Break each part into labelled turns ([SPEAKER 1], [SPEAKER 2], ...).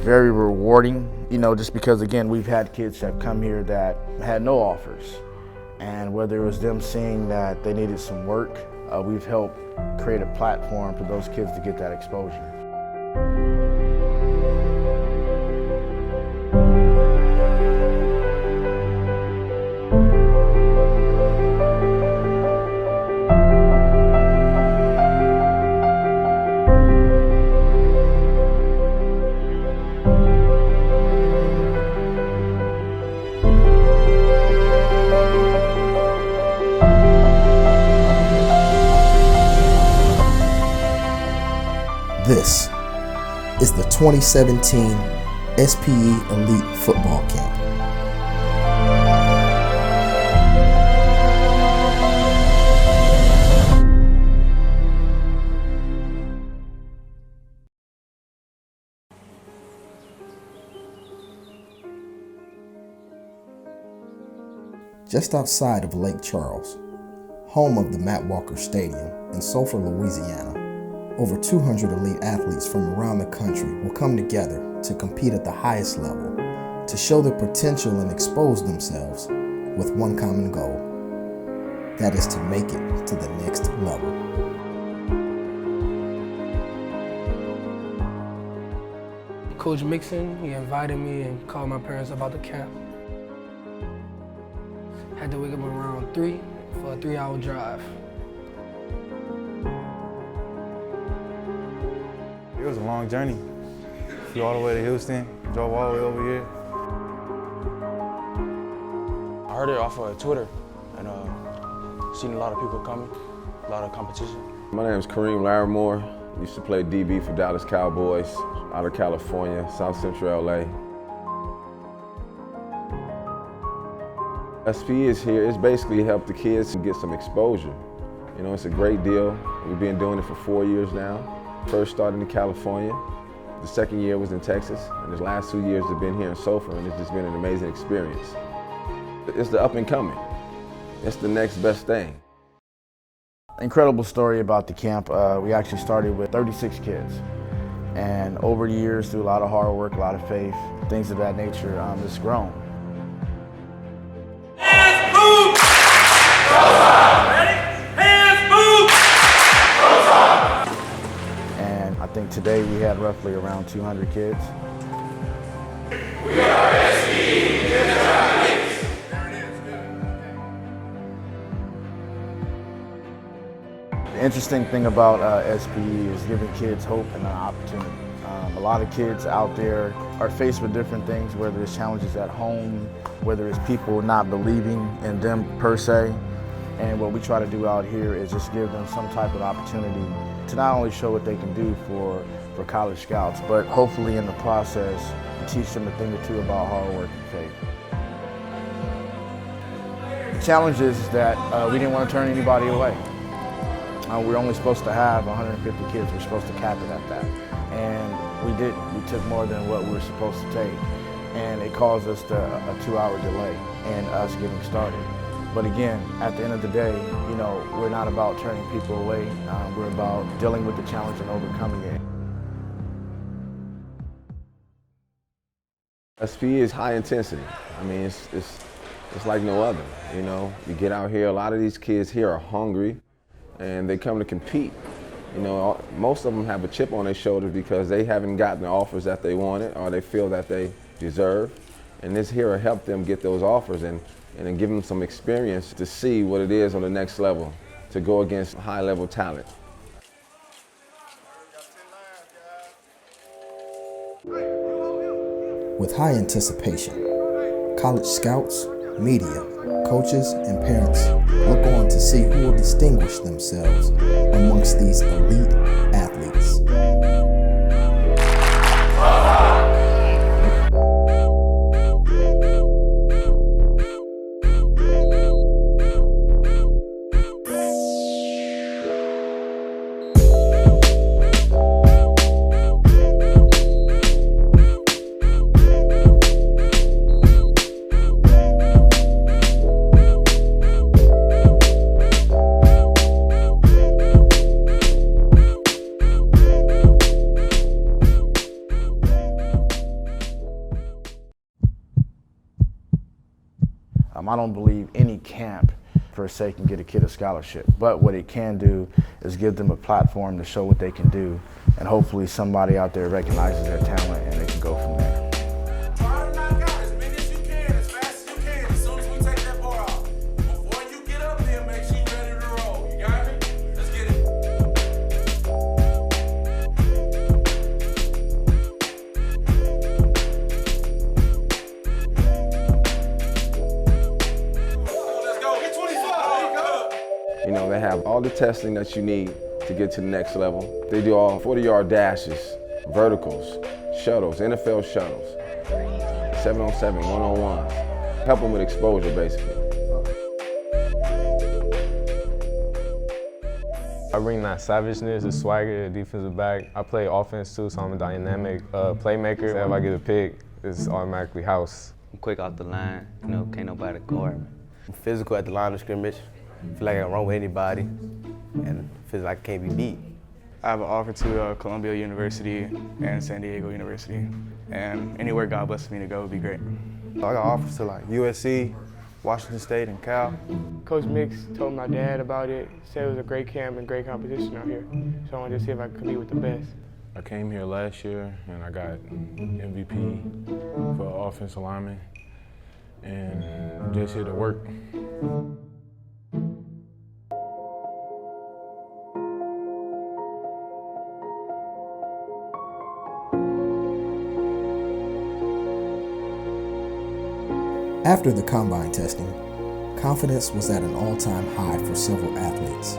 [SPEAKER 1] very rewarding, just because, again, we've had kids that come here that had no offers. And whether it was them seeing that they needed some work, we've helped create a platform for those kids to get that exposure.
[SPEAKER 2] This is the 2017 SPE Elite Football Camp. Just outside of Lake Charles, home of the Matt Walker Stadium in Sulphur, Louisiana, over 200 elite athletes from around the country will come together to compete at the highest level, to show their potential and expose themselves with one common goal. That is to make it to the next level.
[SPEAKER 3] Coach Mixon, he invited me and called my parents about the camp. Had to wake up around 3 for a 3-hour drive.
[SPEAKER 4] It was a long journey. Flew all the way to Houston, drove all the way over here.
[SPEAKER 5] I heard it off of Twitter and seen a lot of people coming, a lot of competition.
[SPEAKER 6] My name is Kareem Larimore. Used to play DB for Dallas Cowboys out of California, South Central LA. SPE is here. It's basically helped the kids get some exposure. It's a great deal. We've been doing it for 4 years now. First started in California, the second year was in Texas, and the last 2 years have been here in Sulphur, and it's just been an amazing experience. It's the up and coming. It's the next best thing.
[SPEAKER 1] Incredible story about the camp. We actually started with 36 kids. And over the years, through a lot of hard work, a lot of faith, things of that nature, it's grown.
[SPEAKER 7] Hands move! Go time! Ready? Hands move! Go time!
[SPEAKER 1] I think today we had roughly around 200 kids.
[SPEAKER 7] We are SPE Elite.
[SPEAKER 1] The interesting thing about SPE is giving kids hope and an opportunity. A lot of kids out there are faced with different things, whether it's challenges at home, whether it's people not believing in them per se. And what we try to do out here is just give them some type of opportunity to not only show what they can do for college scouts, but hopefully in the process, teach them a thing or two about hard work and faith. The challenge is that we didn't want to turn anybody away. We're only supposed to have 150 kids. We're supposed to cap it at that. And we didn't. We took more than what we were supposed to take. And it caused us a 2-hour delay in us getting started. But again, at the end of the day, we're not about turning people away. We're about dealing with the challenge and overcoming it.
[SPEAKER 6] SPE is high intensity. It's like no other. You get out here, a lot of these kids here are hungry and they come to compete. Most of them have a chip on their shoulder because they haven't gotten the offers that they wanted or they feel that they deserve. And this here will help them get those offers and then give them some experience to see what it is on the next level, to go against high-level talent.
[SPEAKER 2] With high anticipation, college scouts, media, coaches, and parents look on to see who will distinguish themselves amongst these elite athletes.
[SPEAKER 1] I don't believe any camp per se can get a kid a scholarship, but what it can do is give them a platform to show what they can do, and hopefully somebody out there recognizes their talent and they can go from there.
[SPEAKER 7] Try to knock out as many as you can, as fast as you can, as soon as we take that bar off. Before you get up there, make sure you're ready to roll. You got me? Let's get it. Let's go. Get 25.
[SPEAKER 6] You know, they have all the testing that you need to get to the next level. They do all 40-yard dashes, verticals, shuttles, NFL shuttles, 7-on-7, 1-on-1. Help them with exposure, basically.
[SPEAKER 8] I bring that savageness, the swagger, the defensive back. I play offense too, so I'm a dynamic playmaker. If I get a pick, it's automatically house.
[SPEAKER 9] I'm quick off the line, you know, can't nobody guard me.
[SPEAKER 10] I'm physical at the line of scrimmage. Feel like I can run with anybody, and feel like I can't be beat.
[SPEAKER 11] I have an offer to Columbia University and San Diego University, and anywhere God blesses me to go would be great.
[SPEAKER 4] I got offers to like USC, Washington State, and Cal.
[SPEAKER 3] Coach Mix told my dad about it, said it was a great camp and great competition out here. So I wanted to see if I could compete with the best.
[SPEAKER 12] I came here last year and I got MVP for offensive lineman, and I'm just here to work.
[SPEAKER 2] After the combine testing, confidence was at an all-time high for several athletes.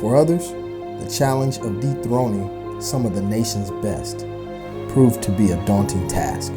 [SPEAKER 2] For others, the challenge of dethroning some of the nation's best proved to be a daunting task.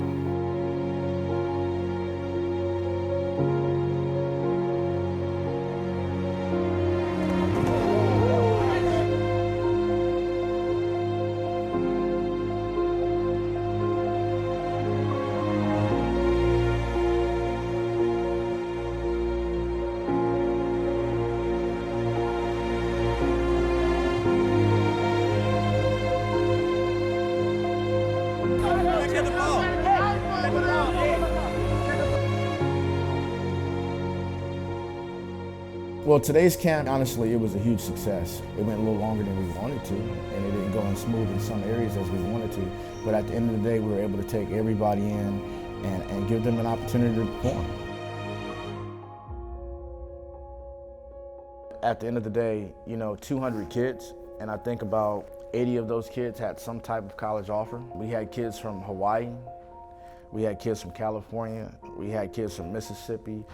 [SPEAKER 1] Well, today's camp, honestly, it was a huge success. It went a little longer than we wanted to, and it didn't go as smooth in some areas as we wanted to. But at the end of the day, we were able to take everybody in and give them an opportunity to perform. At the end of the day, you know, 200 kids, and I think about 80 of those kids had some type of college offer. We had kids from Hawaii, we had kids from California, we had kids from Mississippi,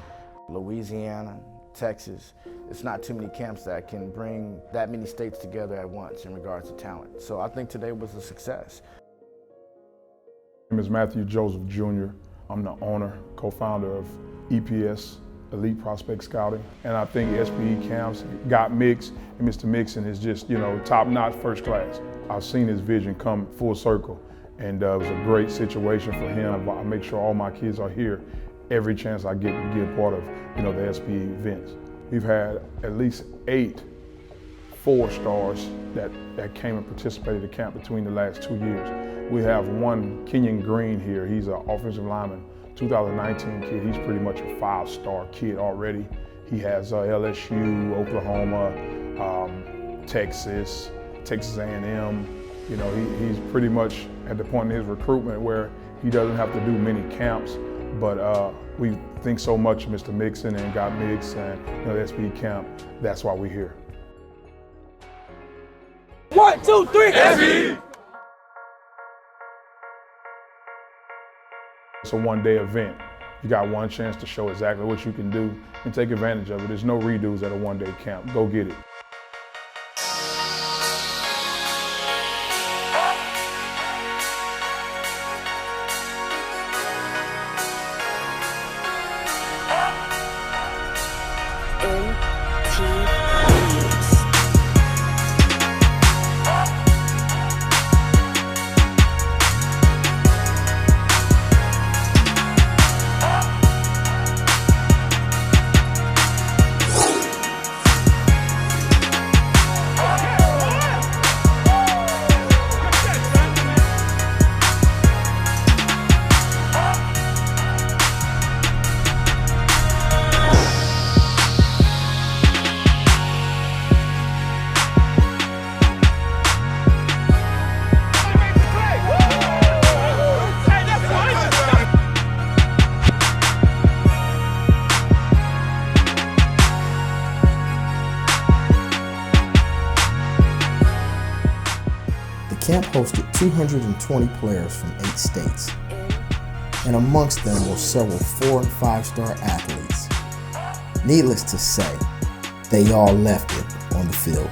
[SPEAKER 1] Louisiana, Texas. It's not too many camps that can bring that many states together at once in regards to talent. So I think today was a success.
[SPEAKER 13] My name is Matthew Joseph Jr. I'm the owner, co-founder of EPS, Elite Prospect Scouting. And I think SPE camps got Mix, and Mr. Mixon is just, you know, top-notch, first class. I've seen his vision come full circle, and it was a great situation for him. I make sure all my kids are here every chance I get to be a part of, you know, the SPE events. We've had at least 8 4-stars that came and participated in camp between the last 2 years. We have one, Kenyon Green here. He's an offensive lineman, 2019 kid. He's pretty much a 5-star kid already. He has LSU, Oklahoma, Texas A&M. You know, he's pretty much at the point in his recruitment where he doesn't have to do many camps. But we think so much of Mr. Mixon and got Mix and, you know, the SPE camp. That's why we're here.
[SPEAKER 7] 1, 2, 3, SPE!
[SPEAKER 13] It's a one-day event. You got one chance to show exactly what you can do and take advantage of it. There's no redos at a one-day camp. Go get it.
[SPEAKER 2] camp hosted 220 players from 8 states, and amongst them were several 4- and 5-star athletes. Needless to say, they all left it on the field.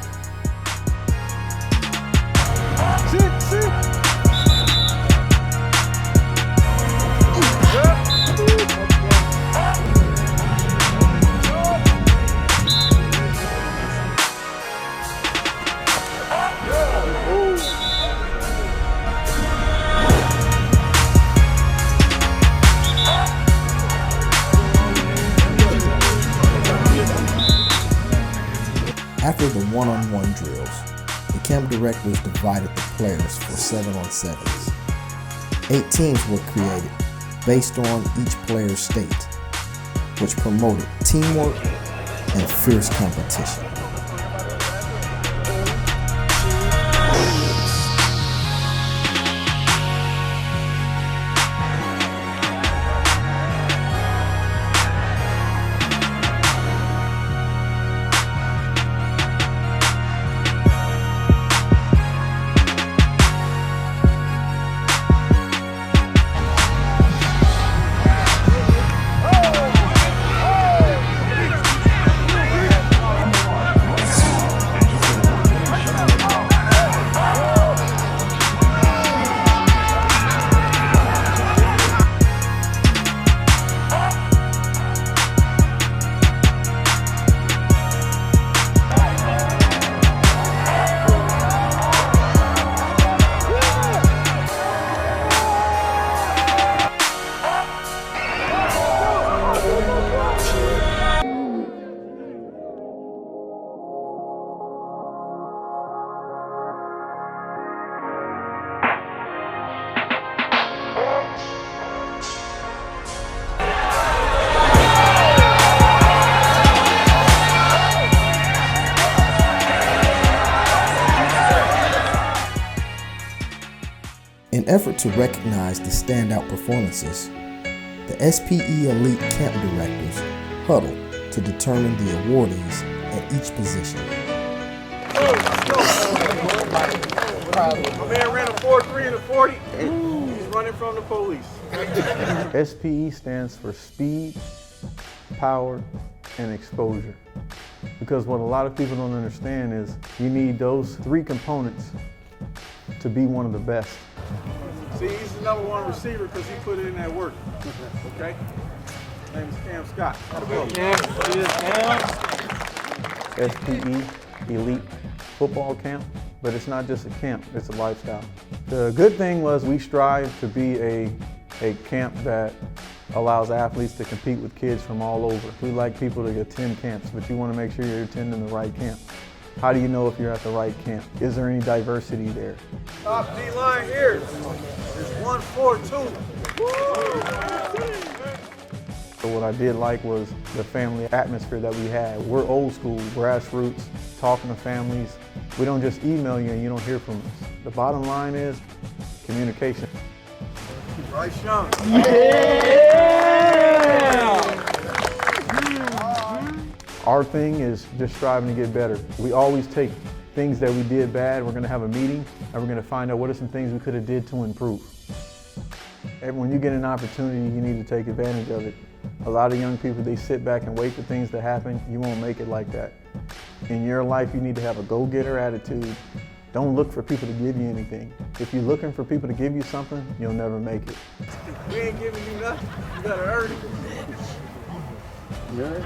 [SPEAKER 2] After the one-on-one drills, the camp directors divided the players for 7-on-7s. 8 teams were created based on each player's state, which promoted teamwork and fierce competition. In an effort to recognize the standout performances, the SPE Elite Camp directors huddled to determine the awardees at each position.
[SPEAKER 14] My man ran a 4.3 and a 40. He's running from the police.
[SPEAKER 15] SPE stands for speed, power, and exposure. Because what a lot of people don't understand is you need those 3 components to be one of the best.
[SPEAKER 14] See, he's the #1 receiver because he put in that work. Okay? His name is Cam Scott.
[SPEAKER 15] SPE Elite Football Camp, but it's not just a camp, it's a lifestyle. The good thing was we strive to be a camp that allows athletes to compete with kids from all over. We like people to attend camps, but you want to make sure you're attending the right camp. How do you know if you're at the right camp? Is there any diversity there?
[SPEAKER 14] Top D line here is 1-4-2.
[SPEAKER 15] So what I did like was the family atmosphere that we had. We're old school, grassroots, talking to families. We don't just email you and you don't hear from us. The bottom line is communication.
[SPEAKER 14] Right, Sean?
[SPEAKER 15] Our thing is just striving to get better. We always take things that we did bad, we're gonna have a meeting, and we're gonna find out what are some things we could have did to improve. And when you get an opportunity, you need to take advantage of it. A lot of young people, they sit back and wait for things to happen. You won't make it like that. In your life, you need to have a go-getter attitude. Don't look for people to give you anything. If you're looking for people to give you something, you'll never make it.
[SPEAKER 14] We ain't giving you nothing. You gotta earn it. Yeah.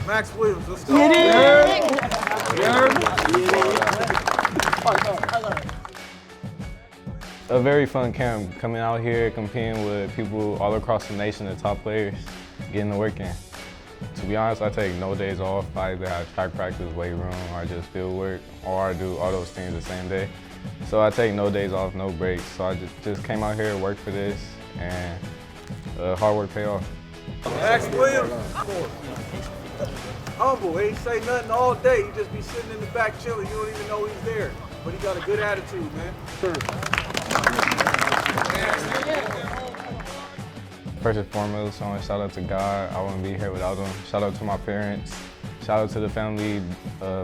[SPEAKER 14] Max Williams, let's go.
[SPEAKER 8] A very fun camp, coming out here, competing with people all across the nation, the top players, getting the work in. To be honest, I take no days off. I either have track practice, weight room, or just field work, or I do all those things the same day. So I take no days off, no breaks. So I just came out here, worked for this, and hard work pay off.
[SPEAKER 14] Max Williams, humble, ain't say nothing all day. He just be sitting in the back chilling. You don't even know he's there. But he got a good attitude, man.
[SPEAKER 8] First and foremost, I want to shout out to God. I wouldn't be here without them. Shout out to my parents. Shout out to the family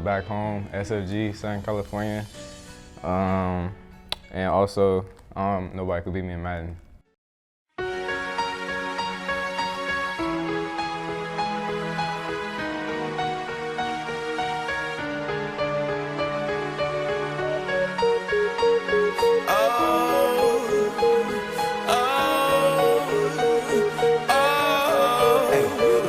[SPEAKER 8] back home, SFG, Southern California. And also, nobody could beat me in Madden.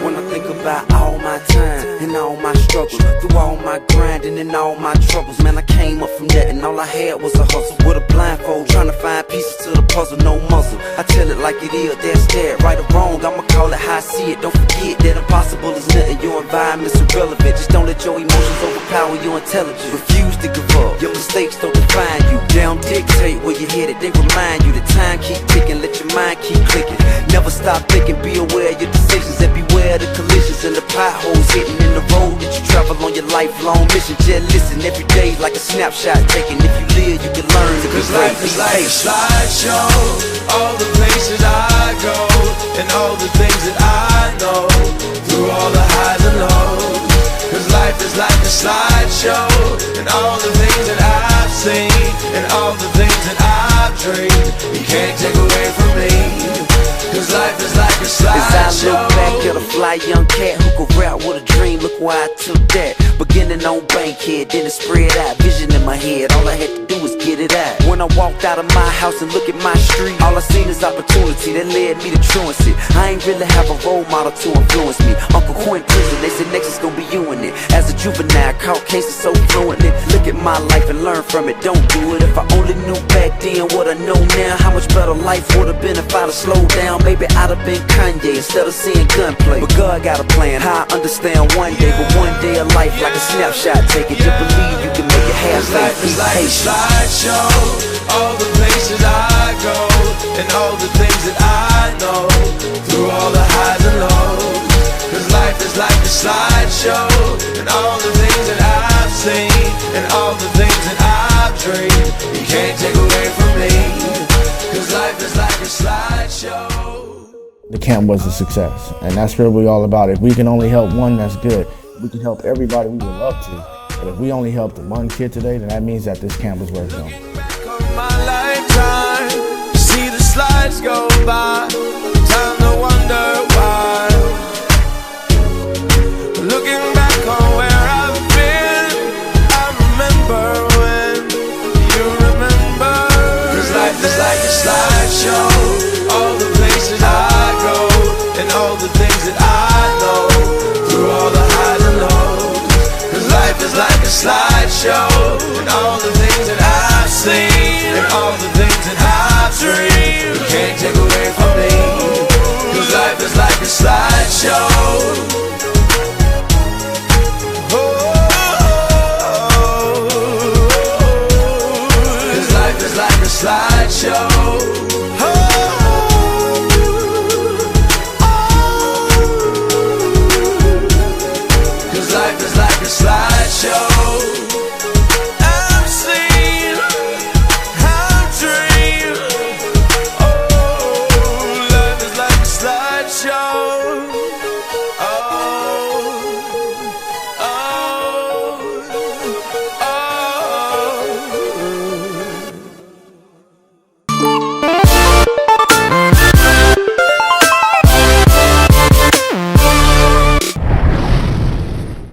[SPEAKER 16] When I think about all my time and all my struggles, through all my grinding and all my troubles, man, I came up from that and all I had was a hustle with a blindfold, trying to find pieces to the puzzle, no muzzle. I tell it like it is, that's that, right or wrong, I'ma call it how I see it. Don't forget that impossible is nothing, your environment's irrelevant. Just don't let your emotions overpower your intelligence. Refuse to give up, your mistakes don't define you. They don't dictate where you're headed, they remind you. The time keep ticking, let your mind keep clicking. Never stop thinking, be aware of your decisions and beware of the collisions and the potholes hitting in the road that you travel on your lifelong mission. Just listen every day like a snapshot taken. If you live, you can learn to be
[SPEAKER 7] Cause
[SPEAKER 16] great.
[SPEAKER 7] life is like a slideshow, all the places I go, and all the things that I know, through all the highs and lows. Cause life is like a slideshow, and all the things that I've seen, and all the things that I've dreamed, you can't take away from me. Cause life is like a slideshow.
[SPEAKER 16] As I look back at a fly young cat who could rap with a dream, look where I took that. Beginning on Bankhead, then it spread out, vision in my head, all I had to do was get it out. When I walked out of my house and look at my street, all I seen is opportunity that led me to truancy. I ain't really have a role model to influence me. Uncle Quint prison, they said next is gonna be you in it. As a juvenile, caught cases so fluently. Look at my life and learn from it, don't do it. If I only knew back then what I know now, how much better life would have been if I'd have slowed down. Maybe I'd have been Kanye instead of seeing gunplay. But God got a plan, how I understand one day. But one day of life like a snapshot, take it. Just believe you can make it half.
[SPEAKER 7] Life is like a slideshow, all the places I go, and all the things that I know, through all the highs and lows. Cause life is like a slideshow, and all the things that I've seen, and all the things that I've dreamed, you can't take away from me. Cause life is like a slideshow.
[SPEAKER 1] The camp was a success, and that's what we're all about. If we can only help one, that's good. If we can help everybody, we would love to. But if we only helped one kid today, then that means that this camp was worth going.
[SPEAKER 7] My lifetime, see the slides go by, time to wonder why. Looking back on where I've been, I remember when you remember. Cause life is like a slideshow, all the places I go, and all the things that I know, through all the highs and lows. Cause life is like a slideshow, and all the things that I've seen, and all the things that I've dreamed, you can't take away from me. Cause life is like a slideshow. Cause life is like a slideshow. Cause life is like a slideshow. I've seen, I've dreamed. Oh, life is like a slideshow.